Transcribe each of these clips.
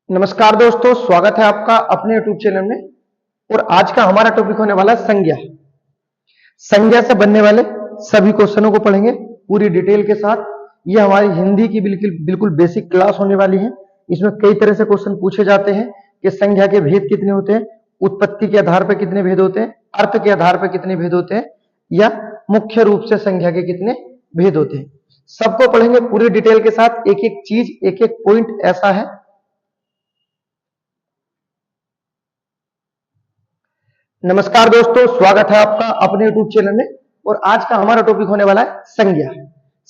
नमस्कार दोस्तों, स्वागत है आपका अपने YouTube चैनल में। और आज का हमारा टॉपिक होने वाला है संज्ञा। संज्ञा से बनने वाले सभी क्वेश्चनों को पढ़ेंगे पूरी डिटेल के साथ। ये हमारी हिंदी की बिल्कुल बेसिक क्लास होने वाली है। इसमें कई तरह से क्वेश्चन पूछे जाते हैं कि संज्ञा के भेद कितने होते हैं, उत्पत्ति के आधार पर कितने भेद होते हैं, अर्थ के आधार पर कितने भेद होते हैं, या मुख्य रूप से संज्ञा के कितने भेद होते हैं। सबको पढ़ेंगे पूरी डिटेल के साथ। एक एक चीज, एक एक पॉइंट ऐसा है। नमस्कार दोस्तों, स्वागत है आपका अपने YouTube चैनल में। और आज का हमारा टॉपिक होने वाला है संज्ञा।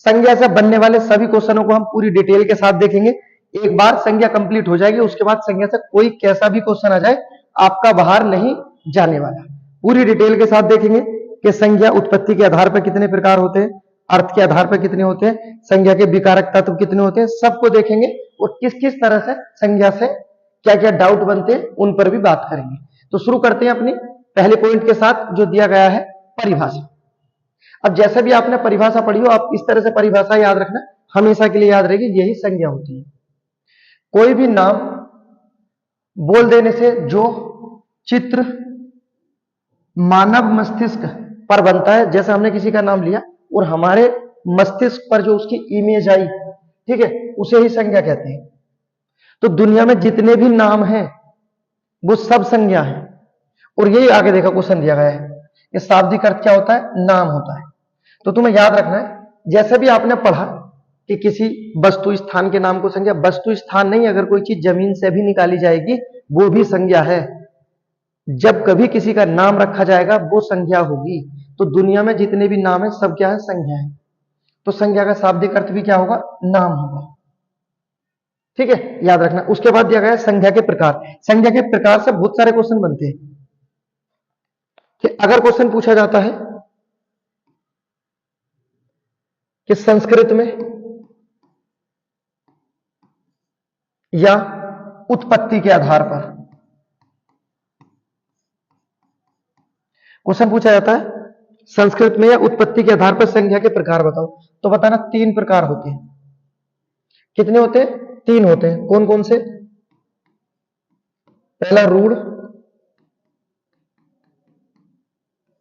संज्ञा से बनने वाले सभी क्वेश्चनों को हम पूरी डिटेल के साथ देखेंगे। एक बार संज्ञा कंप्लीट हो जाएगी, उसके बाद संज्ञा से कोई कैसा भी क्वेश्चन आ जाए आपका बाहर नहीं जाने वाला। पूरी डिटेल के साथ देखेंगे कि संज्ञा उत्पत्ति के आधार पर कितने प्रकार होते हैं, अर्थ के आधार पर कितने होते हैं, संज्ञा के विकारक तत्व कितने होते हैं, सबको देखेंगे। और किस किस तरह से संज्ञा से क्या क्या डाउट बनते हैं उन पर भी बात करेंगे। तो शुरू करते हैं अपनी पहले पॉइंट के साथ, जो दिया गया है परिभाषा। अब जैसे भी आपने परिभाषा पढ़ी हो, आप इस तरह से परिभाषा याद रखना, हमेशा के लिए याद रहेगी। यही संज्ञा होती है। कोई भी नाम बोल देने से जो चित्र मानव मस्तिष्क पर बनता है, जैसे हमने किसी का नाम लिया और हमारे मस्तिष्क पर जो उसकी इमेज आई, ठीक है, उसे ही संज्ञा कहते हैं। तो दुनिया में जितने भी नाम हैं वो सब संज्ञा है। और यही आगे देखा क्वेश्चन दिया गया है कि शाब्दिक अर्थ क्या होता है, नाम होता है। तो तुम्हें याद रखना है, जैसे भी आपने पढ़ा कि किसी वस्तु स्थान के नाम को संज्ञा, वस्तु स्थान नहीं, अगर कोई चीज जमीन से भी निकाली जाएगी वो भी संज्ञा है। जब कभी किसी का नाम रखा जाएगा वो संज्ञा होगी। तो दुनिया में जितने भी नाम है सब क्या है, संज्ञा है। तो संज्ञा का शाब्दिक अर्थ भी क्या होगा, नाम होगा। ठीक है, याद रखना। उसके बाद दिया गया है संज्ञा के प्रकार। संज्ञा के प्रकार से बहुत सारे क्वेश्चन बनते हैं कि अगर क्वेश्चन पूछा जाता है कि संस्कृत में या उत्पत्ति के आधार पर, क्वेश्चन पूछा जाता है संस्कृत में या उत्पत्ति के आधार पर संज्ञा के प्रकार बताओ, तो बताना 3 प्रकार होते हैं। कितने होते हैं? 3 होते हैं। कौन कौन से? पहला रूढ़,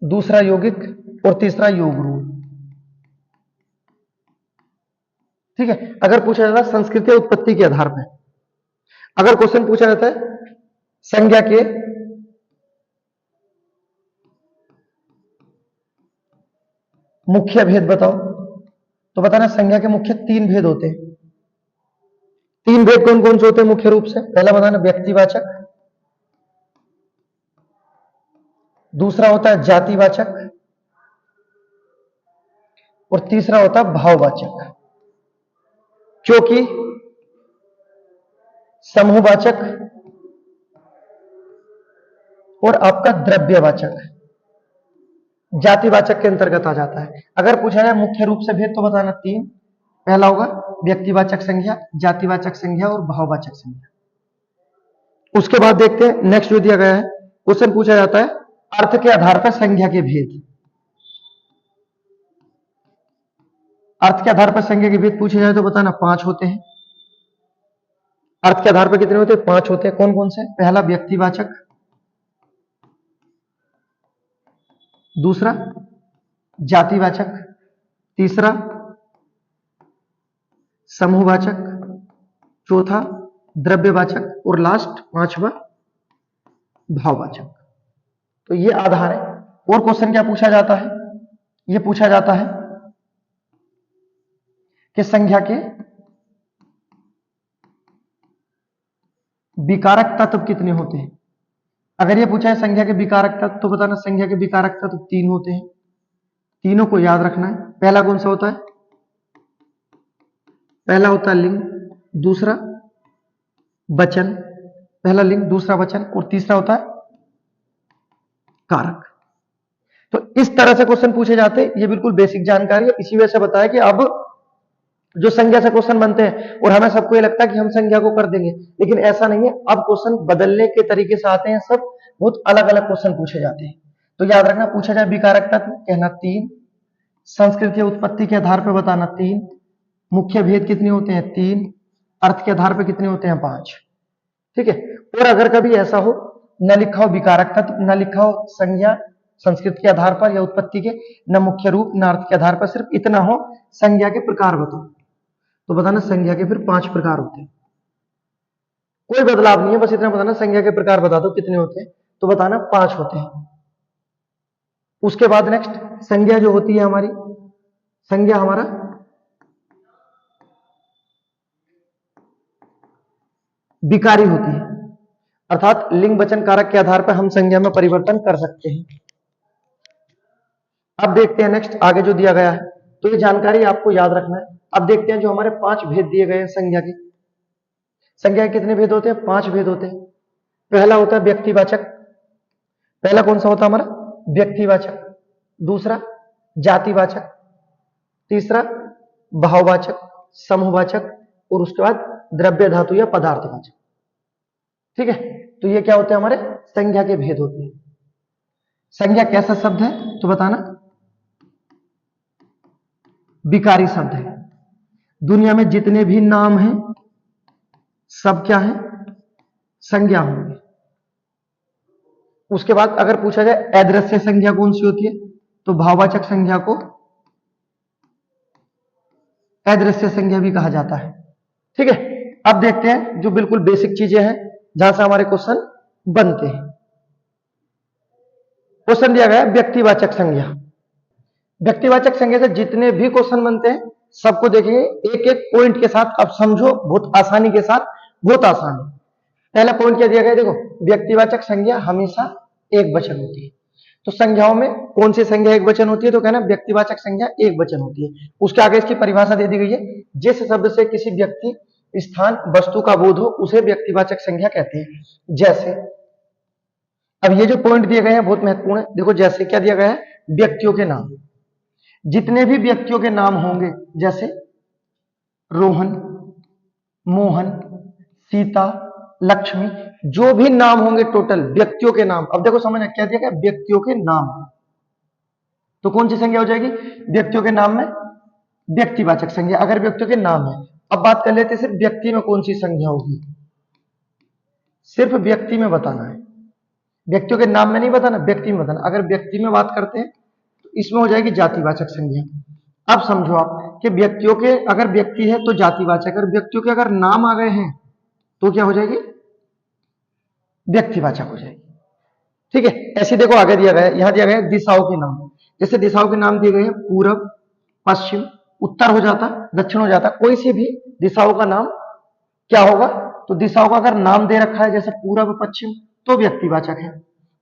दूसरा यौगिक और तीसरा योग रूढ़। ठीक है, अगर पूछा जाता है संस्कृत या उत्पत्ति के आधार पर, अगर क्वेश्चन पूछा जाता है संज्ञा के मुख्य भेद बताओ, तो बताना संज्ञा के मुख्य 3 भेद होते हैं। 3 भेद कौन कौन से होते हैं मुख्य रूप से? पहला बताना व्यक्तिवाचक, दूसरा होता है जातिवाचक और तीसरा होता है भाववाचक। क्योंकि समूहवाचक और आपका द्रव्यवाचक जातिवाचक के अंतर्गत आ जाता है। अगर पूछा जाए मुख्य रूप से भेद, तो बताना 3। पहला होगा व्यक्तिवाचक संज्ञा, जातिवाचक संज्ञा और भाववाचक संज्ञा। उसके बाद देखते हैं नेक्स्ट जो दिया गया है, क्वेश्चन पूछा जाता है अर्थ के आधार पर संज्ञा के भेद। अर्थ के आधार पर संज्ञा के भेद पूछे जाए तो बताना 5 होते हैं। अर्थ के आधार पर कितने होते हैं? 5 होते हैं। कौन कौन से? पहला व्यक्तिवाचक, दूसरा जातिवाचक, तीसरा समूहवाचक, चौथा द्रव्यवाचक और लास्ट 5वां भाववाचक। तो ये आधार है। और क्वेश्चन क्या पूछा जाता है? ये पूछा जाता है कि संज्ञा के विकारक तत्व कितने होते हैं। अगर ये पूछा है संज्ञा के विकारक तत्व, तो बताना संज्ञा के विकारक तत्व 3 होते हैं। तीनों को याद रखना है। पहला कौन सा होता है? पहला होता है लिंग, दूसरा वचन, पहला लिंग दूसरा वचन और तीसरा होता है कारक। तो इस तरह से क्वेश्चन पूछे जाते हैं। ये बिल्कुल बेसिक जानकारी है। इसी वजह से बताया कि अब जो संज्ञा से क्वेश्चन बनते हैं और हमें सबको ये लगता है कि हम संज्ञा को कर देंगे, लेकिन ऐसा नहीं है। अब क्वेश्चन बदलने के तरीके से आते हैं, सब बहुत अलग अलग क्वेश्चन पूछे जाते हैं। तो याद रखना, पूछा जाए विकारक तत्व, कहना 3, संस्कृत या उत्पत्ति के आधार पर बताना 3, मुख्य भेद कितने होते हैं? 3, अर्थ के आधार पर कितने होते हैं? 5। ठीक है। और अगर कभी ऐसा हो न लिखा हो विकारक तत्व, न लिखा हो संज्ञा संस्कृत के आधार पर या उत्पत्ति के, न मुख्य रूप न अर्थ के आधार पर, सिर्फ इतना हो संज्ञा के प्रकार बताओ, तो बताना संज्ञा के फिर 5 प्रकार होते हैं। कोई बदलाव नहीं है, बस इतना बताना संज्ञा के प्रकार बता दो कितने होते हैं, तो बताना 5 होते हैं। उसके बाद नेक्स्ट संज्ञा जो होती है हमारी, संज्ञा हमारा विकारी होती है, अर्थात लिंग वचन कारक के आधार पर हम संज्ञा में परिवर्तन कर सकते हैं। अब देखते हैं नेक्स्ट आगे जो दिया गया है, तो ये जानकारी आपको याद रखना है। अब देखते हैं जो हमारे 5 भेद दिए गए हैं संज्ञा के। संज्ञा के कितने भेद होते हैं? 5 भेद होते हैं। पहला होता है व्यक्तिवाचक। पहला कौन सा होता है हमारा? व्यक्तिवाचक। दूसरा जातिवाचक, तीसरा भाववाचक, समूहवाचक, और उसके बाद द्रव्य धातु या पदार्थवाचक। ठीक है, तो ये क्या होते हैं? हमारे संज्ञा के भेद होते हैं। संज्ञा कैसा शब्द है तो बताना विकारी शब्द है। दुनिया में जितने भी नाम हैं सब क्या है? संज्ञा होंगे। उसके बाद अगर पूछा जाए अदृश्य संज्ञा कौन सी होती है, तो भाववाचक संज्ञा को अदृश्य संज्ञा भी कहा जाता है। ठीक है, अब देखते हैं जो बिल्कुल बेसिक चीजें हैं जहां से हमारे क्वेश्चन बनते हैं। क्वेश्चन दिया गया है व्यक्तिवाचक संज्ञा। व्यक्तिवाचक संज्ञा से जितने भी क्वेश्चन बनते हैं सबको देखेंगे एक एक पॉइंट के साथ। अब समझो बहुत आसानी के साथ, बहुत आसान है। पहला पॉइंट क्या दिया गया है? देखो, व्यक्तिवाचक संज्ञा हमेशा एक वचन होती है। तो संज्ञाओं में कौन सी संज्ञा एक वचन होती है? तो कहना व्यक्तिवाचक संज्ञा एक वचन होती है। उसके आगे इसकी परिभाषा दे दी गई है, जिस शब्द से किसी व्यक्ति, स्थान, वस्तु का बोध हो उसे व्यक्तिवाचक संज्ञा कहते हैं। जैसे अब ये जो पॉइंट दिए गए हैं बहुत महत्वपूर्ण है। देखो, जैसे क्या दिया गया है? व्यक्तियों के नाम। जितने भी व्यक्तियों के नाम होंगे, जैसे रोहन, मोहन, सीता, लक्ष्मी, जो भी नाम होंगे टोटल व्यक्तियों के नाम। अब देखो समझना क्या दिया गया? व्यक्तियों के नाम। तो कौन सी संज्ञा हो जाएगी? व्यक्तियों के नाम में व्यक्तिवाचक संज्ञा, अगर व्यक्तियों के नाम है। अब बात कर लेते हैं सिर्फ व्यक्ति में कौन सी संज्ञा होगी। सिर्फ व्यक्ति में बताना है, व्यक्तियों के नाम में नहीं बताना, व्यक्ति में बताना। अगर व्यक्ति में बात करते हैं तो इसमें हो जाएगी जातिवाचक संज्ञा। अब समझो आप कि व्यक्तियों के, अगर व्यक्ति है तो जातिवाचक, अगर व्यक्तियों के अगर नाम आ गए हैं तो क्या हो जाएगी? व्यक्तिवाचक हो जाएगी। ठीक है, ऐसे देखो आगे दिया गया है, यहां दिया गया है दिशाओं के नाम। जैसे दिशाओं के नाम दिए गए हैं पूरब, पश्चिम, उत्तर हो जाता, दक्षिण हो जाता। कोई सी भी दिशाओं का नाम क्या होगा? तो दिशाओं का अगर नाम दे रखा है जैसे पूरब, पश्चिम, तो व्यक्तिवाचक है।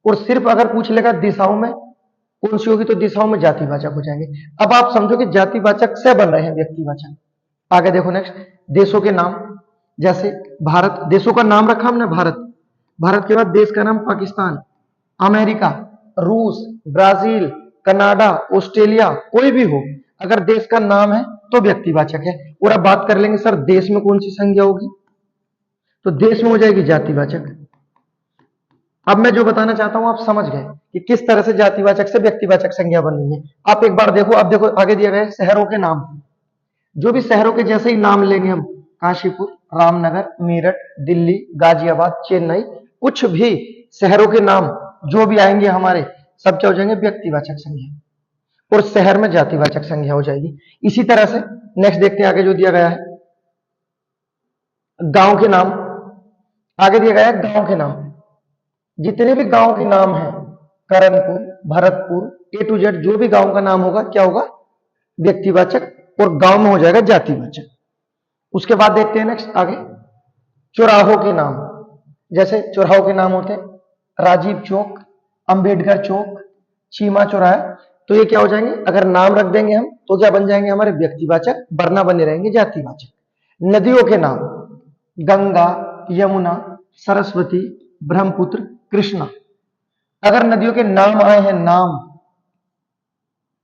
और सिर्फ अगर पूछ लेगा दिशाओं में कौन सी होगी, तो दिशाओं में जातिवाचक हो जाएंगे। अब आप समझो कि जातिवाचक से बन रहे हैं व्यक्तिवाचक। आगे देखो नेक्स्ट, देशों के नाम। जैसे भारत, देशों का नाम रखा हमने भारत, भारत के बाद देश का नाम पाकिस्तान, अमेरिका, रूस, ब्राजील, कनाडा, ऑस्ट्रेलिया, कोई भी हो, अगर देश का नाम है तो व्यक्तिवाचक है। और अब बात कर लेंगे सर देश में कौन सी संज्ञा होगी, तो देश में हो जाएगी जातिवाचक। अब मैं जो बताना चाहता हूं आप समझ गए कि किस तरह से जातिवाचक से व्यक्तिवाचक संज्ञा बन रही है। आप एक बार देखो, अब देखो आगे दिया गया है शहरों के नाम। जो भी शहरों के जैसे ही नाम लेंगे हम, काशीपुर, रामनगर, मेरठ, दिल्ली, गाजियाबाद, चेन्नई, कुछ भी शहरों के नाम जो भी आएंगे हमारे, सब क्या हो जाएंगे? व्यक्तिवाचक संज्ञा। और शहर में जातिवाचक संज्ञा हो जाएगी। इसी तरह से नेक्स्ट देखते हैं आगे जो दिया गया है गांव के नाम। आगे दिया गया है गांव के नाम। जितने भी गांव के नाम हैं, Karanpur, Bharatpur, A to Z, जो भी गांव का नाम होगा क्या होगा? व्यक्तिवाचक, और गांव में हो जाएगा जातिवाचक। उसके बाद देखते हैं नेक्स्ट आगे चौराहों के नाम। जैसे चौराहों के नाम होते हैं राजीव चौक, अंबेडकर चौक, चीमा चौराहा, तो ये क्या हो जाएंगे? अगर नाम रख देंगे हम तो क्या बन जाएंगे? हमारे व्यक्तिवाचक, वरना बने रहेंगे जातिवाचक। नदियों के नाम, गंगा, यमुना, सरस्वती, ब्रह्मपुत्र, कृष्णा, अगर नदियों के नाम आए हैं, नाम,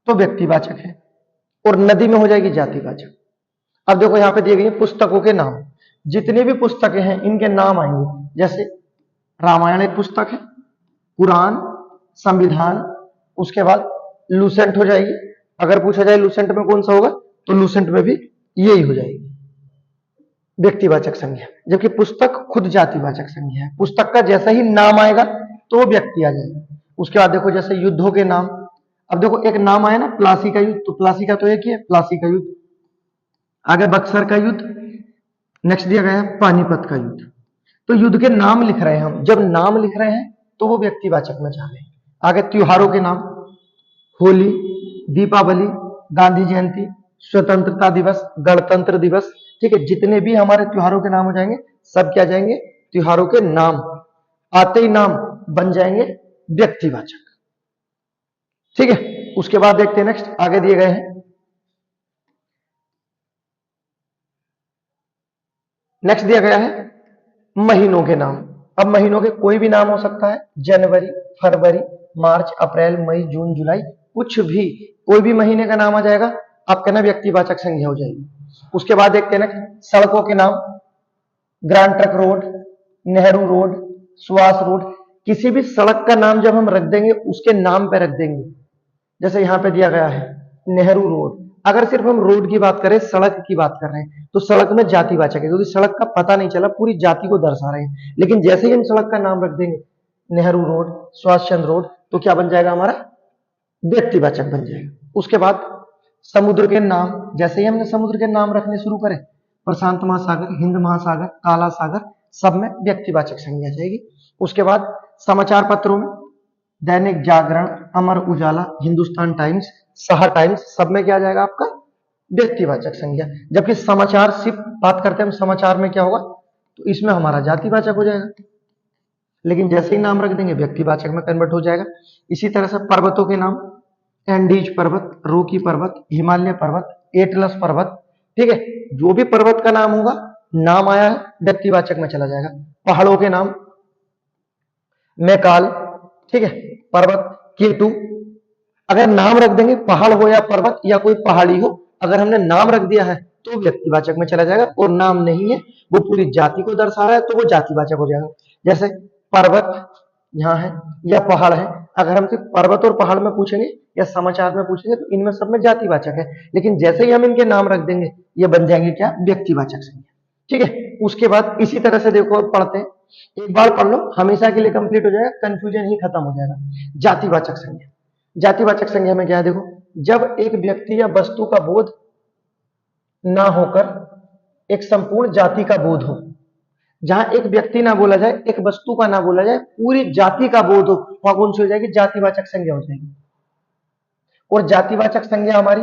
तो व्यक्तिवाचक है, और नदी में हो जाएगी जातिवाचक। अब देखो यहां पे दिए गए पुस्तकों के नाम। जितनी भी पुस्तकें हैं इनके नाम आएंगे। जैसे रामायण एक पुस्तक है, पुराण, संविधान, उसके बाद लूसेंट हो जाएगी। अगर पूछा जाए लूसेंट में कौन सा होगा, तो लूसेंट में भी यही हो जाएगी। व्यक्तिवाचक संज्ञा, जबकि पुस्तक खुद जातिवाचक संज्ञा है। पुस्तक का जैसा ही नाम आएगा तो वो व्यक्ति आ जाएगा। उसके बाद देखो जैसे युद्धों के नाम, अब देखो एक नाम आया ना प्लासी का युद्ध, तो प्लासी का तो एक ही है, प्लासी का युद्ध। आगे बक्सर का युद्ध, नेक्स्ट दिया गया है पानीपत का युद्ध। तो युद्ध के नाम लिख रहे हैं हम, जब नाम लिख रहे हैं तो वो व्यक्तिवाचक में जा रहे हैं। आगे त्योहारों के नाम, होली, दीपावली, गांधी जयंती, स्वतंत्रता दिवस, गणतंत्र दिवस, ठीक है, जितने भी हमारे त्योहारों के नाम हो जाएंगे सब क्या जाएंगे, त्योहारों के नाम। आते ही नाम बन जाएंगे व्यक्तिवाचक, ठीक है। उसके बाद देखते हैं नेक्स्ट, आगे दिए गए हैं। नेक्स्ट दिया गया है महीनों के नाम। अब महीनों के कोई भी नाम हो सकता है, जनवरी, फरवरी, मार्च, अप्रैल, मई, जून, जुलाई, कुछ भी, कोई भी महीने का नाम आ जाएगा, आप कहना व्यक्तिवाचक संज्ञा हो जाएगी। उसके बाद देखते हैं नेक्स्ट, सड़कों के नाम, grand truck road, Nehru road, Subhash road. किसी भी सड़क का नाम जब हम रख देंगे उसके नाम पे रख देंगे, जैसे यहां पे दिया गया है नेहरू रोड। अगर सिर्फ हम रोड की बात करें, सड़क की बात कर रहे हैं, तो सड़क में जातिवाचक है, क्योंकि सड़क का पता नहीं चला, पूरी जाति को दर्शा रहे हैं। लेकिन जैसे ही हम सड़क का नाम रख देंगे नेहरू रोड, सुभाष चंद्र रोड, तो क्या बन जाएगा हमारा, व्यक्तिवाचक बन जाएगा। उसके बाद समुद्र के नाम, जैसे ही हमने समुद्र के नाम रखने शुरू करें, प्रशांत महासागर, हिंद महासागर, काला सागर, सब में व्यक्तिवाचक संज्ञा जाएगी। उसके बाद समाचार पत्रों में दैनिक जागरण, अमर उजाला, हिंदुस्तान टाइम्स, सहर टाइम्स, सब में क्या जाएगा आपका, व्यक्तिवाचक संज्ञा। जबकि समाचार सिर्फ बात करते हैं हम, समाचार में क्या होगा, तो इसमें हमारा जातिवाचक हो जाएगा। लेकिन जैसे ही नाम रख देंगे व्यक्तिवाचक में कन्वर्ट हो जाएगा। इसी तरह से पर्वतों के नाम, एंडीज पर्वत, रोकी पर्वत, हिमालय पर्वत, एटलस पर्वत, ठीक है, जो भी पर्वत का नाम होगा, नाम आया है व्यक्तिवाचक में चला जाएगा। पहाड़ों के नाम, मैकाल, ठीक है, पर्वत, केटू। अगर नाम रख देंगे, पहाड़ हो या पर्वत या कोई पहाड़ी हो, अगर हमने नाम रख दिया है तो व्यक्तिवाचक में चला जाएगा, और नाम नहीं है, वो पूरी जाति को दर्शा रहा है, तो वो जातिवाचक हो जाएगा। जैसे पर्वत यहाँ है या पहाड़ है, अगर हम सिर्फ पर्वत और पहाड़ में पूछेंगे या समाचार में पूछेंगे तो इनमें सब में जातिवाचक है। लेकिन जैसे ही हम इनके नाम रख देंगे, ये बन जाएंगे क्या, व्यक्तिवाचक संज्ञा, ठीक है। उसके बाद इसी तरह से देखो, अब पढ़ते हैं, एक बार पढ़ लो, हमेशा के लिए कंप्लीट हो जाएगा, कंफ्यूजन ही खत्म हो जाएगा। जातिवाचक संज्ञा, जातिवाचक संज्ञा में क्या है, देखो, जब एक व्यक्ति या वस्तु का बोध ना होकर एक संपूर्ण जाति का बोध हो, जहां एक व्यक्ति ना बोला जाए, एक वस्तु का ना बोला जाए, पूरी जाति का बोध हो, वहां कौन सी हो जाएगी, जातिवाचक संज्ञा हो जाएगी। और जातिवाचक संज्ञा हमारी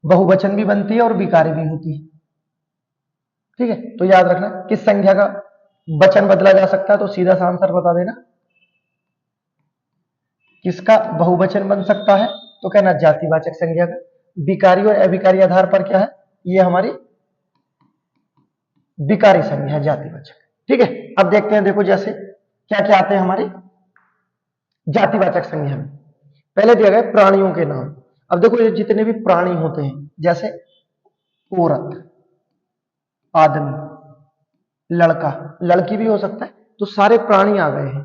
बहुवचन भी बनती है और विकारी भी होती है, ठीक है। तो याद रखना, किस संज्ञा का वचन बदला जा सकता है, तो सीधा सा आंसर बता देना, किसका बहुवचन बन सकता है, तो कहना जातिवाचक संज्ञा का। विकारी और अविकारी आधार पर क्या है, ये हमारी विकारी संज्ञा है, जातिवाचक, ठीक है। अब देखते हैं, देखो जैसे क्या क्या आते हैं हमारे जातिवाचक संज्ञा में। पहले दिया गया प्राणियों के नाम। अब देखो ये जितने भी प्राणी होते हैं, जैसे औरत, आदमी, लड़का, लड़की भी हो सकता है, तो सारे प्राणी आ गए हैं,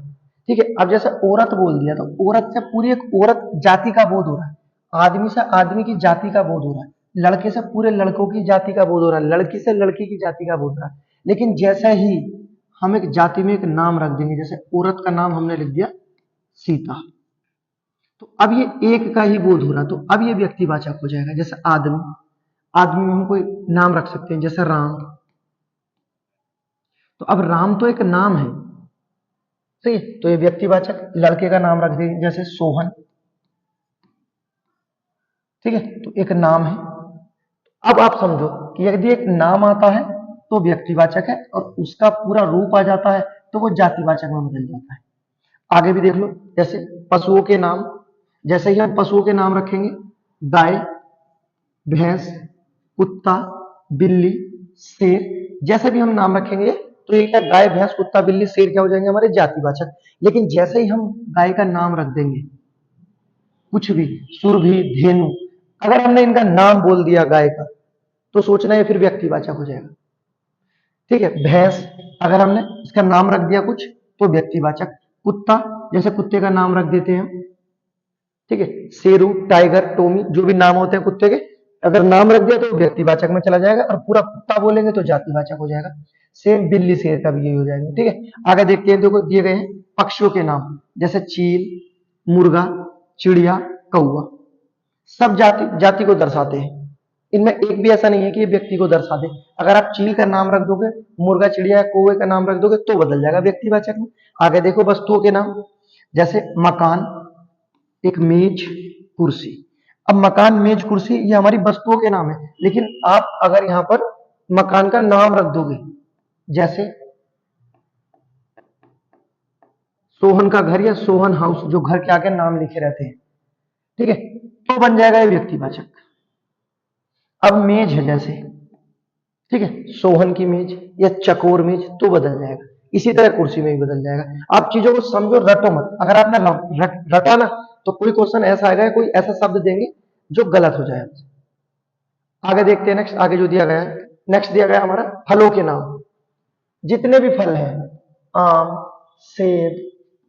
ठीक है। अब जैसे औरत बोल दिया, तो औरत से पूरी एक औरत जाति का बोध हो रहा है, आदमी से आदमी की जाति का बोध हो रहा है, लड़के से पूरे लड़कों की जाति का बोध हो रहा है, लड़की से लड़की की जाति का बोध हो रहा है। लेकिन जैसे ही हम एक जाति में एक नाम रख देंगे, जैसे औरत का नाम हमने लिख दिया सीता, तो अब ये एक का ही बोध हो रहा है, तो अब ये व्यक्तिवाचक हो जाएगा। जैसे आदमी, आदमी में हम कोई नाम रख सकते हैं, जैसे राम, तो अब राम तो एक नाम है, सही है, तो ये व्यक्तिवाचक। लड़के का नाम रख दिए, जैसे सोहन, ठीक है, तो एक नाम है। अब आप समझो कि यदि एक नाम आता है तो व्यक्तिवाचक है, और उसका पूरा रूप आ जाता है तो वो जातिवाचक में बदल जाता है। आगे भी देख लो, जैसे पशुओं के नाम, जैसे ही हम पशुओं के नाम रखेंगे, गाय, भैंस, कुत्ता, बिल्ली, शेर, जैसे भी हम नाम रखेंगे तो ये क्या, गाय, भैंस, कुत्ता, बिल्ली, शेर क्या हो जाएंगे, हमारे जातिवाचक। लेकिन जैसे ही हम गाय का नाम रख देंगे, कुछ भी, सुरभि, धेनु, अगर हमने इनका नाम बोल दिया गाय का, तो सोचना है फिर व्यक्तिवाचक हो जाएगा, ठीक है। भैंस, अगर हमने इसका नाम रख दिया कुछ, तो व्यक्तिवाचक। कुत्ता, जैसे कुत्ते का नाम रख देते हैं हम, ठीक है, शेरू, टाइगर, टोमी, जो भी नाम होते हैं कुत्ते के, अगर नाम रख दिया तो व्यक्तिवाचक में चला जाएगा, और पूरा कुत्ता बोलेंगे तो जातिवाचक हो जाएगा। सेम बिल्ली शेर का भी यही हो जाएगा। ठीक है, आगे देखते हैं। देखो दिए गए हैं पक्षियों के नाम, जैसे चील, मुर्गा, चिड़िया, कौवा। सब जाति जाति को दर्शाते हैं। इनमें एक भी ऐसा नहीं है कि ये व्यक्ति को दर्शा दे। अगर आप चील का नाम रख दोगे, मुर्गा, चिड़िया, कौवे का नाम रख दोगे तो बदल जाएगा व्यक्तिवाचक में। आगे देखो वस्तुओं के नाम, जैसे मकान, एक मेज, कुर्सी। अब मकान, मेज, कुर्सी ये हमारी वस्तुओं के नाम है, लेकिन आप अगर यहां पर मकान का नाम रख दोगे, जैसे सोहन का घर या सोहन हाउस, जो घर के आगे नाम लिखे रहते हैं, ठीक है, तो बन जाएगा ये व्यक्तिवाचक। अब मेज है जैसे, ठीक है, सोहन की मेज या चकोर मेज, तो बदल जाएगा। इसी तरह कुर्सी में भी बदल जाएगा। आप चीजों को समझो, रटो मत। अगर आपने रटा ना तो कोई क्वेश्चन ऐसा आएगा, कोई ऐसा शब्द देंगे जो गलत हो जाए। आगे देखते हैं नेक्स्ट, आगे जो दिया गया है, नेक्स्ट दिया गया हमारा फलों के नाम। जितने भी फल हैं, आम, सेब,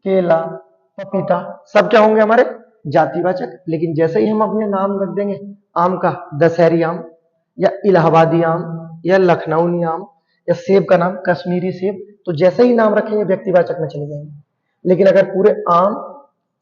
केला, पपीता, सब क्या होंगे हमारे जातिवाचक। लेकिन जैसे ही हम अपने नाम रख देंगे, आम का दशहरी आम या इलाहाबादी आम या लखनऊनी आम, या सेब का नाम कश्मीरी सेब, तो जैसे ही नाम रखेंगे व्यक्तिवाचक में चले जाएंगे। लेकिन अगर पूरे आम,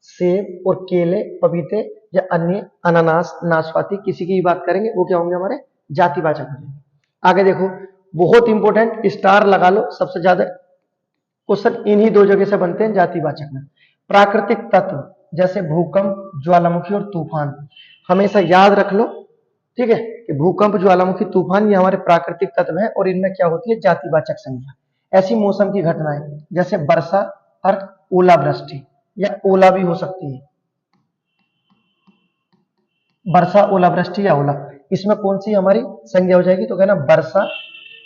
सेब और केले, पपीते या अन्य अनानास, नाशपाती किसी की भी बात करेंगे, वो क्या होंगे हमारे जातिवाचक हो जाएंगे। आगे देखो, बहुत इंपॉर्टेंट, स्टार लगा लो। सबसे ज्यादा क्वेश्चन इन्हीं दो जगह से बनते हैं जातिवाचक में। प्राकृतिक तत्व, जैसे भूकंप, ज्वालामुखी और तूफान, हमेशा याद रख लो, ठीक है, कि भूकंप, ज्वालामुखी, तूफान ये हमारे प्राकृतिक तत्व हैं, और इनमें क्या होती है जातिवाचक संज्ञा। ऐसी मौसम की घटनाएं जैसे वर्षा और ओलावृष्टि, या ओला भी हो सकती है, वर्षा, ओलावृष्टि या ओला, इसमें कौन सी हमारी संज्ञा हो जाएगी, तो कहना वर्षा,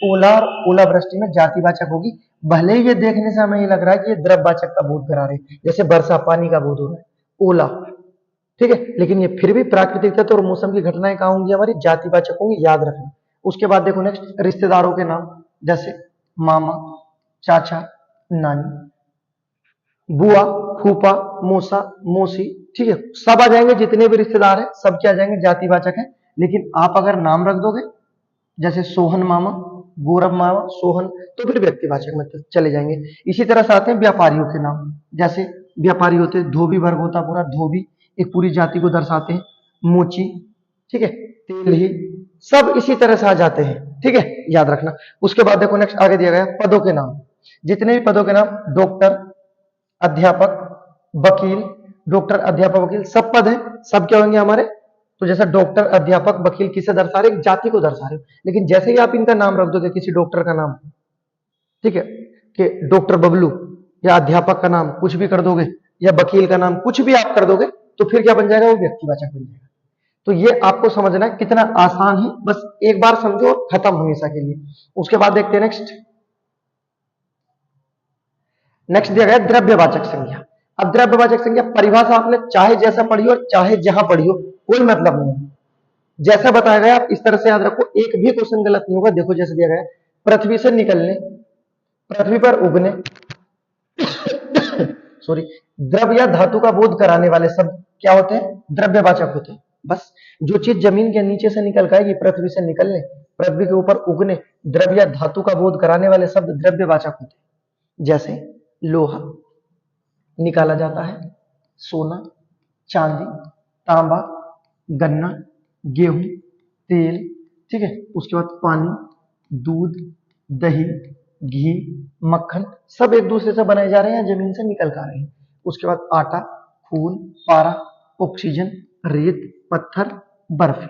ओला और ओलावृष्टि में जातिवाचक होगी। भले ही ये देखने से हमें ये लग रहा है कि ये द्रव्यवाचक का बोध करा रहे हैं, जैसे वर्षा पानी का बोध हो रहा है, ओला, ठीक है, लेकिन ये फिर भी प्राकृतिक तत्व और मौसम की घटनाएं कहाँ होंगी हमारी जातिवाचक होंगी, याद रखना। उसके बाद देखो नेक्स्ट, रिश्तेदारों के नाम, जैसे मामा, चाचा, नानी, बुआ, फूफा, मौसा, मौसी, ठीक है, सब आ जाएंगे। जितने भी रिश्तेदार हैं सब क्या आ जाएंगे जातिवाचक है। लेकिन आप अगर नाम रख दोगे, जैसे सोहन मामा, गौरव मामा, सोहन, तो फिर व्यक्तिवाचक में चले जाएंगे। इसी तरह से आते हैं व्यापारियों के नाम, जैसे व्यापारी होते हैं, धोबी वर्ग होता पूरा, धोबी एक पूरी जाति को दर्शाते हैं, मोची, ठीक है, तेल ही, सब इसी तरह से आ जाते हैं, ठीक है, याद रखना। उसके बाद देखो नेक्स्ट, आगे दिया गया पदों के नाम। जितने भी पदों के नाम, डॉक्टर, अध्यापक, वकील, डॉक्टर, अध्यापक, वकील, सब पद है, सब क्या होंगे हमारे, तो जैसा डॉक्टर, अध्यापक, वकील किसे दर्शा रहे, एक जाति को दर्शा रहे हो। लेकिन जैसे ही आप इनका नाम रख दोगे, किसी डॉक्टर का नाम, ठीक है, कि डॉक्टर बबलू, या अध्यापक का नाम कुछ भी कर दोगे, या वकील का नाम कुछ भी आप कर दोगे, तो फिर क्या बन जाएगा, वो व्यक्तिवाचक बन जाएगा। तो ये आपको समझना है कितना आसान है, बस एक बार समझो, खत्म हमेशा के लिए। उसके बाद देखते हैं नेक्स्ट, नेक्स्ट दिया गया द्रव्यवाचक संज्ञा। अब द्रव्यवाचक संज्ञा परिभाषा आपने चाहे जैसा पढ़ी हो, चाहे जहां पढ़ी हो, कोई मतलब नहीं है। जैसा बताया गया आप इस तरह से याद रखो, एक भी क्वेश्चन गलत नहीं होगा। देखो जैसे दिया गया, पृथ्वी से निकलने, पृथ्वी पर उगने, सॉरी, द्रव या धातु का बोध कराने वाले शब्द क्या होते हैं, द्रव्यवाचक होते हैं। बस जो चीज जमीन के नीचे से निकल के आएगी, पृथ्वी से निकलने, पृथ्वी के ऊपर उगने, द्रव या धातु का बोध कराने वाले शब्द द्रव्यवाचक होते हैं। जैसे लोहा निकाला जाता है, सोना, चांदी, तांबा, गन्ना, गेहूं, तेल, ठीक है, उसके बाद पानी, दूध, दही, घी, मक्खन, सब एक दूसरे से बनाए जा रहे हैं, जमीन से निकल कर आ रहे हैं। उसके बाद आटा, खून, पारा, ऑक्सीजन, रेत, पत्थर, बर्फ,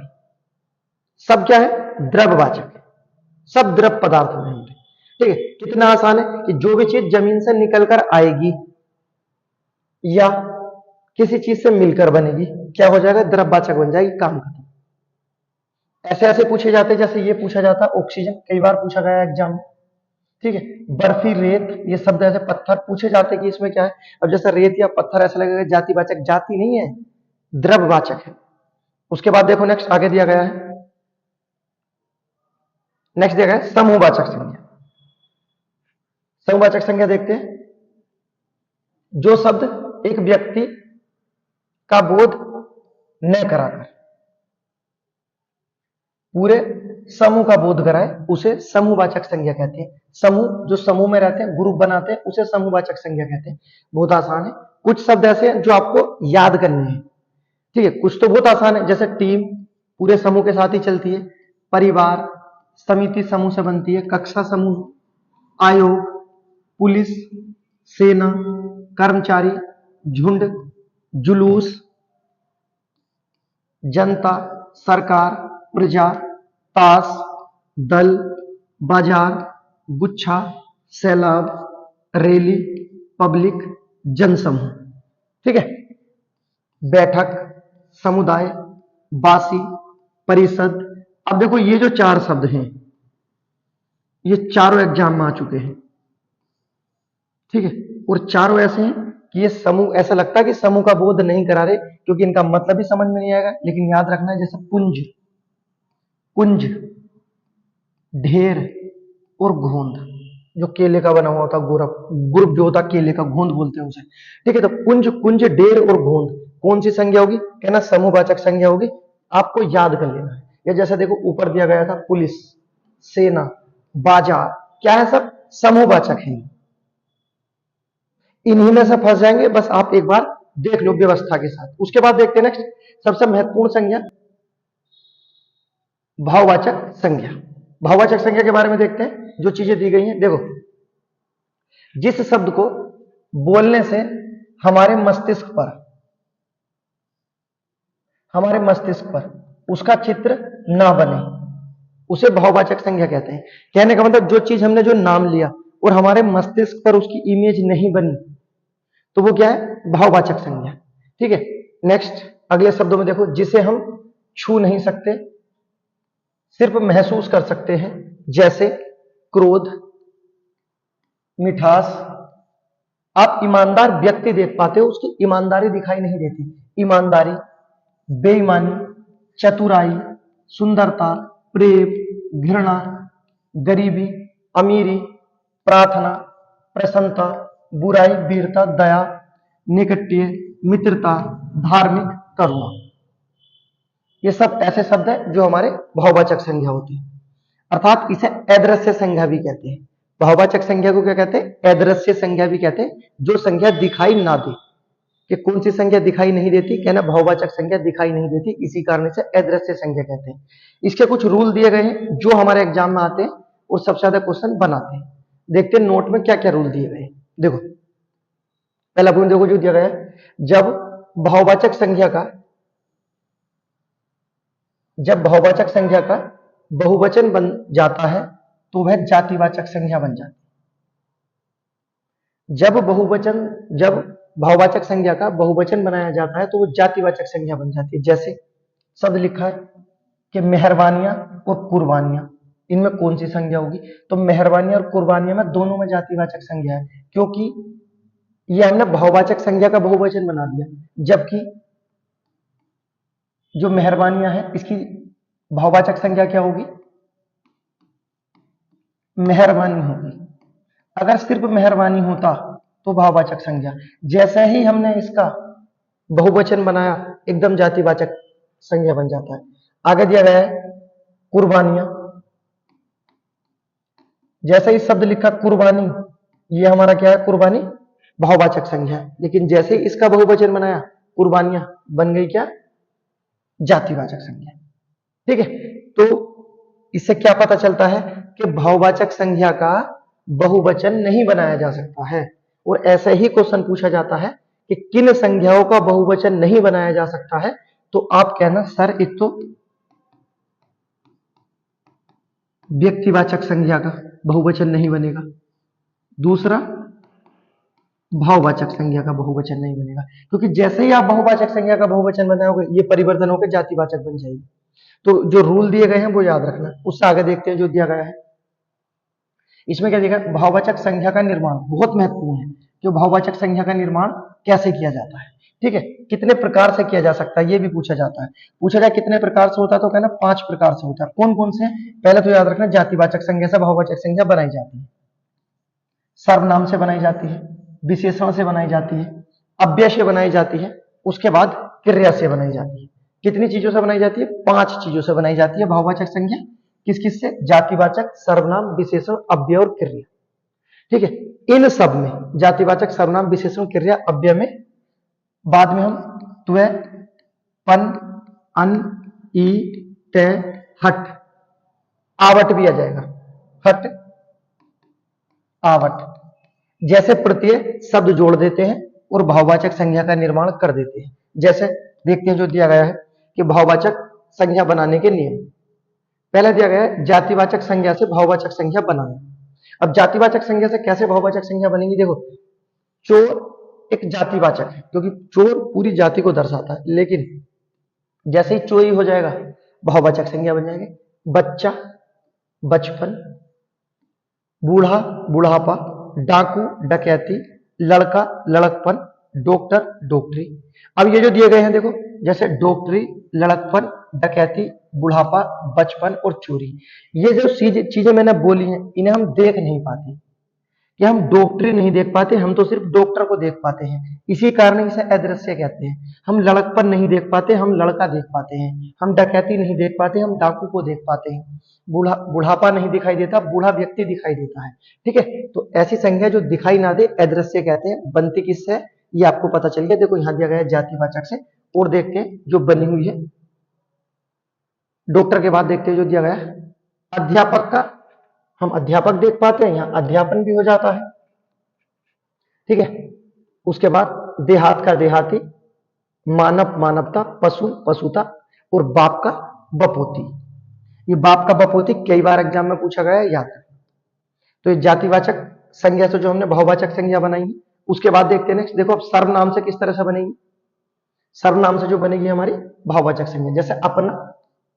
सब क्या है द्रववाचक है, सब द्रव पदार्थ होंगे। ठीक है, कितना आसान है कि जो भी चीज जमीन से निकलकर आएगी या किसी चीज से मिलकर बनेगी, क्या हो जाएगा, द्रववाचक बन जाएगी, काम खत्म। ऐसे ऐसे पूछे जाते हैं, जैसे ये पूछा जाता है ऑक्सीजन, कई बार पूछा गया एग्जाम में, ठीक है, बर्फी, रेत, ये शब्द ऐसे पत्थर पूछे जाते हैं कि इसमें क्या है। अब जैसे रेत या पत्थर ऐसा लगेगा जातिवाचक, जाति नहीं है, द्रववाचक है। उसके बाद देखो नेक्स्ट आगे दिया गया है, नेक्स्ट दिया गया है समूहवाचक संज्ञा। समूहवाचक संज्ञा देखते हैं, जो शब्द एक व्यक्ति का बोध न कराकर, पूरे समूह का बोध कराए उसे समूहवाचक संज्ञा कहते हैं। समूह, जो समूह में रहते हैं, ग्रुप बनाते हैं, उसे समूहवाचक संज्ञा कहते हैं। बहुत आसान है। कुछ शब्द ऐसे हैं जो आपको याद करने हैं, ठीक है। कुछ तो बहुत आसान है, जैसे टीम पूरे समूह के साथ ही चलती है, परिवार समिति समूह से बनती है, कक्षा समूह, आयोग, पुलिस, सेना, कर्मचारी, झुंड, जुलूस, जनता, सरकार, प्रजा, ताश, दल, बाजार, गुच्छा, सैलाब, रैली, पब्लिक, जनसमूह, ठीक है। बैठक, समुदाय, बासी, परिषद। अब देखो ये जो चार शब्द हैं, ये चारों एग्जाम में आ चुके हैं, ठीक है। और चारों ऐसे हैं कि ये समूह, ऐसा लगता है कि समूह का बोध नहीं करा रहे क्योंकि इनका मतलब भी समझ में नहीं आएगा, लेकिन याद रखना है। जैसे पुंज, कुंज, ढेर और घोंद, जो केले का बना हुआ होता, ग्रुप जो होता केले का, घोंद बोलते हैं उसे, ठीक है। तो पुंज, कुंज, ढेर और घोंद कौन सी संज्ञा होगी? कहना समूहवाचक संज्ञा होगी। आपको याद कर लेना है। या जैसे देखो ऊपर दिया गया था, पुलिस, सेना, बाजार, क्या है? सब समूहवाचक है। इन्हीं में से फंस जाएंगे, बस आप एक बार देख लो व्यवस्था के साथ। उसके बाद देखते हैं नेक्स्ट सबसे महत्वपूर्ण संज्ञा, भाववाचक संज्ञा। भाववाचक संज्ञा के बारे में देखते हैं, जो चीजें दी गई हैं। देखो, जिस शब्द को बोलने से हमारे मस्तिष्क पर उसका चित्र ना बने, उसे भाववाचक संज्ञा कहते हैं। कहने का मतलब जो चीज हमने जो नाम लिया और हमारे मस्तिष्क पर उसकी इमेज नहीं बनी, तो वो क्या है? भाववाचक संज्ञा, ठीक है। नेक्स्ट अगले शब्दों में देखो, जिसे हम छू नहीं सकते, सिर्फ महसूस कर सकते हैं, जैसे क्रोध, मिठास। आप ईमानदार व्यक्ति देख पाते हो, उसकी ईमानदारी दिखाई नहीं देती। ईमानदारी, बेईमानी, चतुराई, सुंदरता, प्रेम, घृणा, गरीबी, अमीरी, प्रार्थना, प्रसन्नता, बुराई, वीरता, दया, निकट्य, मित्रता, धार्मिक, करुणा। ये सब ऐसे शब्द हैं जो हमारे भाववाचक संज्ञा होती है, अर्थात इसे अदृश्य संज्ञा भी कहते हैं। भाववाचक संज्ञा को क्या कहते हैं? अदृश्य संज्ञा भी कहते हैं, जो संज्ञा दिखाई ना दे। कि कौन सी संज्ञा दिखाई नहीं देती? कहना भाववाचक संज्ञा दिखाई नहीं देती, इसी कारण से अदृश्य संज्ञा कहते हैं। इसके कुछ रूल दिए गए हैं जो हमारे एग्जाम में आते हैं और सबसे ज्यादा क्वेश्चन बनाते हैं। देखते हैं नोट में क्या क्या रूल दिए गए हैं। देखो पहला पॉइंट देखो जो दिया गया है, जब भाववाचक संज्ञा का बहुवचन बन जाता है तो वह जातिवाचक संज्ञा बन जाती है। जब भाववाचक संज्ञा का बहुवचन बनाया जाता है तो वो जातिवाचक संज्ञा बन जाती है। जैसे शब्द लिखा है कि मेहरबानियां और कुर्बानियां, इनमें कौन सी संज्ञा होगी? तो मेहरबानियां और कुर्बानियां में दोनों में जातिवाचक संज्ञा है, क्योंकि ये हमने भाववाचक संज्ञा का बहुवचन बना दिया। जबकि जो मेहरबानियां है इसकी भाववाचक संज्ञा क्या होगी? मेहरबानी होगी। अगर सिर्फ मेहरबानी होता तो भाववाचक संज्ञा। जैसे ही हमने इसका बहुवचन बनाया एकदम जातिवाचक संज्ञा बन जाता है। आगे दिया गया है कुर्बानियां, जैसे ही शब्द लिखा कुर्बानी, ये हमारा क्या है? कुर्बानी भाववाचक संज्ञा है। लेकिन जैसे ही इसका बहुवचन बनाया कुर्बानियां, बन गई क्या? जातिवाचक संज्ञा, ठीक है। तो इससे क्या पता चलता है कि भाववाचक संज्ञा का बहुवचन नहीं बनाया जा सकता है। और ऐसे ही क्वेश्चन पूछा जाता है कि किन संज्ञाओं का बहुवचन नहीं बनाया जा सकता है, तो आप कहना सर एक तो व्यक्तिवाचक संज्ञा का बहुवचन नहीं बनेगा, दूसरा भाववाचक संज्ञा का बहुवचन नहीं बनेगा, क्योंकि जैसे ही आप बहुवाचक संज्ञा का बहुवचन बनाओगे ये परिवर्तन होकर जातिवाचक बन जाएगी। तो जो रूल दिए गए हैं वो याद रखना। उससे आगे देखते हैं जो दिया गया है। इसमें क्या दिया? भाववाचक संज्ञा का निर्माण बहुत महत्वपूर्ण है। जो भाववाचक संज्ञा का निर्माण कैसे किया जाता है, ठीक है, कितने प्रकार से किया जा सकता है, ये भी पूछा जाता है। पूछा जाए कितने प्रकार से होता है तो कहना 5 प्रकार से होता है। कौन कौन से? पहले तो याद रखना, जातिवाचक संज्ञा से भाववाचक संज्ञा बनाई जाती है। सर्वनाम से बनाई जाती है, विशेषण से बनाई जाती है, अव्यय से बनाई जाती है, उसके बाद क्रिया से बनाई जाती है, कितनी चीजों से बनाई जाती है? 5 चीजों से बनाई जाती है भाववाचक संज्ञा। किस किस से? जातिवाचक, सर्वनाम, विशेषण, अव्यय और क्रिया। ठीक है, इन सब में जातिवाचक, सर्वनाम, विशेषण, क्रिया, अव्यय में बाद में हम त्व, पन, अन, ई, ते, हट, आवट भी आ जाएगा। हट, आवट जैसे प्रत्यय शब्द जोड़ देते हैं और भाववाचक संज्ञा का निर्माण कर देते हैं। जैसे देखते हैं जो दिया गया है कि भाववाचक संज्ञा बनाने के नियम। पहले दिया गया है जातिवाचक संज्ञा से भाववाचक संज्ञा बनाना। अब जातिवाचक संज्ञा से कैसे भाववाचक संज्ञा बनेगी? देखो, चोर एक जातिवाचक है क्योंकि चोर पूरी जाति को दर्शाता है, लेकिन जैसे ही चोरी हो जाएगा भाववाचक संज्ञा बन जाएगी। बच्चा, बचपन, बूढ़ा, बुढ़ापा, डाकू, डकैती, लड़का, लड़कपन, डॉक्टर, डॉक्टरी। अब ये जो दिए गए हैं देखो, जैसे डॉक्टरी, लड़कपन, डकैती, बुढ़ापा, बचपन और चोरी, ये जो चीजें मैंने बोली हैं इन्हें हम देख नहीं पाते, कि हम डॉक्टरी नहीं देख पाते, हम तो सिर्फ डॉक्टर को देख पाते हैं, इसी कारण इसे अदृश्य कहते हैं। हम लड़कपन नहीं देख पाते, हम लड़का देख पाते हैं। हम डकैती नहीं देख पाते, हम डाकू को देख पाते हैं। बुढ़ापा नहीं दिखाई देता, बूढ़ा व्यक्ति दिखाई देता है। ठीक है, तो ऐसी संज्ञा जो दिखाई ना दे अदृश्य कहते हैं। बनती किससे है ये आपको पता चल गया। देखो यहां दिया गया है जातिवाचक से। और देखते हैं जो बनी हुई है डॉक्टर के बाद, देखते हैं जो दिया गया है अध्यापक का। हम अध्यापक देख पाते हैं, यहां अध्यापन भी हो जाता है। ठीक है, उसके बाद देहात का देहाती, मानव मानवता, पशु पशुता और बाप का बपोती। ये बाप का बपोती कई बार एग्जाम में पूछा गया है, याद रखना। तो ये जातिवाचक संज्ञा से जो हमने भाववाचक संज्ञा बनाई है। उसके बाद देखते हैं नेक्स्ट, देखो अब सर्वनाम से किस तरह से बनेगी। सर्वनाम से जो बनेगी हमारी भाववाचक संज्ञा, जैसे अपना,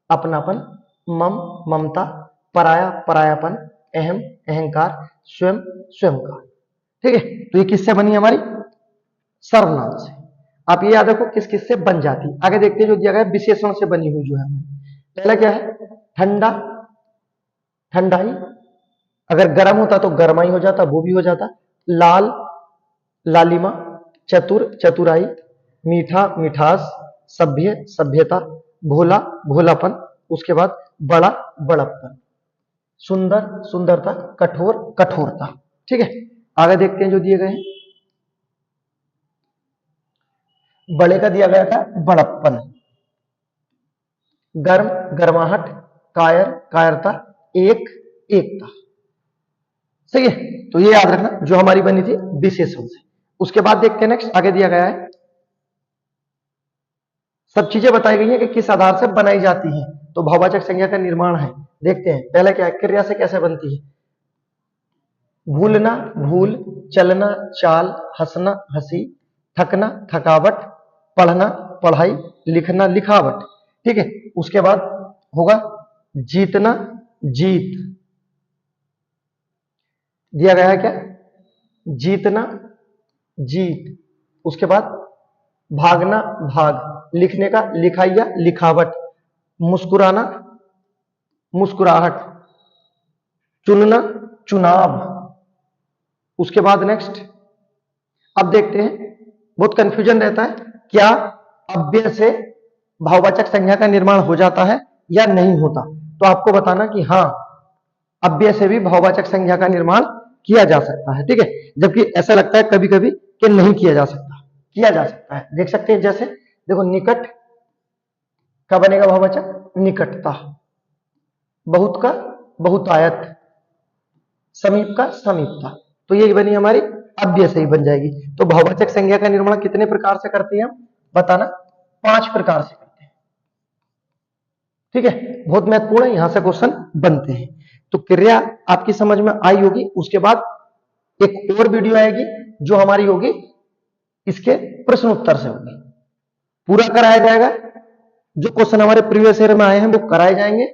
अपनापन, मम, ममता, पराया, परायापन, अहम, अहंकार, स्वयं, स्वयं का। ठीक है, तो ये किससे बनी हमारी? सर्वनाम से। आप ये याद रखो किस किस से बन जाती है। आगे देखते हैं जो दिया गया है विशेषण से बनी हुई जो है हमारी। पहला क्या है? ठंडा, ठंडाई। अगर गर्म होता तो गर्माई हो जाता, वो भी हो जाता। लाल, लालिमा, चतुर, चतुराई, मीठा, मिठास, सभ्य, सभ्यता, भोला, भोलापन। उसके बाद बड़ा, बड़प्पन, सुंदर, सुंदरता, कठोर, कठोरता। ठीक है, आगे देखते हैं जो दिए गए हैं। बड़े का दिया गया था बड़प्पन, गर्म, गर्माहट, कायर, कायरता, एक, एकता। सही है, तो ये याद रखना जो हमारी बनी थी विशेषण से। उसके बाद देखते हैं नेक्स्ट, आगे दिया गया है सब चीजें बताई गई हैं कि किस आधार से बनाई जाती हैं। तो भाववाचक संज्ञा का निर्माण है, देखते हैं। पहला क्या है? क्रिया से कैसे बनती है? भूलना, भूल, चलना, चाल, हंसना, हंसी, थकना, थकावट, पढ़ना, पढ़ाई, लिखना, लिखावट। ठीक है, उसके बाद होगा जीतना, जीत। दिया गया है क्या? जीतना, जीत। उसके बाद भागना, भाग। लिखने का लिखाइया, लिखावट। मुस्कुराना, मुस्कुराहट। चुनना, चुनाव। उसके बाद नेक्स्ट, अब देखते हैं, बहुत कंफ्यूजन रहता है, क्या अव्यय से भाववाचक संज्ञा का निर्माण हो जाता है या नहीं होता? तो आपको बताना कि हाँ, अव्यय से भी भाववाचक संज्ञा का निर्माण किया जा सकता है। ठीक है, जबकि ऐसा लगता है कभी कभी कि नहीं किया जा सकता, किया जा सकता है। देख सकते हैं, जैसे देखो निकट का बनेगा भाववाचक? निकटता। बहुत का बहुतायत, समीप का समीपता। तो ये बनी हमारी अव्यय से ही बन जाएगी। तो भाववाचक संज्ञा का निर्माण कितने प्रकार से करते हैं हम? बताना। 5 प्रकार से करते हैं। ठीक है, बहुत महत्वपूर्ण है, यहां से क्वेश्चन बनते हैं। तो क्रिया आपकी समझ में आई होगी। उसके बाद एक और वीडियो आएगी जो हमारी होगी इसके प्रश्न उत्तर से होगी, पूरा कराया जाएगा। जो क्वेश्चन हमारे प्रीवियस ईयर में आए हैं वो कराए जाएंगे।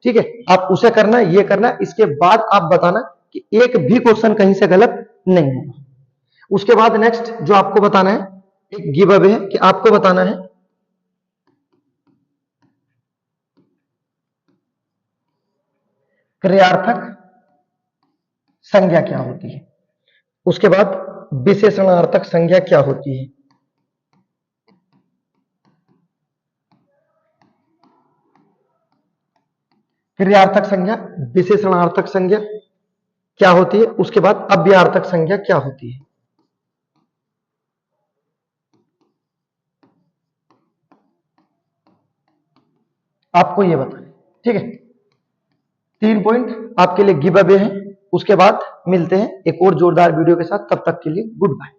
ठीक है, आप उसे करना, ये करना। इसके बाद आप बताना कि एक भी क्वेश्चन कहीं से गलत नहीं होगा। उसके बाद नेक्स्ट जो आपको बताना है, एक गिव अवे है कि आपको बताना है क्रियार्थक संज्ञा क्या होती है। उसके बाद विशेषणार्थक संज्ञा क्या होती है। क्रियार्थक संज्ञा, विशेषणार्थक संज्ञा क्या होती है, उसके बाद अव्ययार्थक संज्ञा क्या होती है। आपको ये बताएं, ठीक है। 3 पॉइंट आपके लिए गिव अवे है। उसके बाद मिलते हैं एक और जोरदार वीडियो के साथ, तब तक के लिए गुड बाय।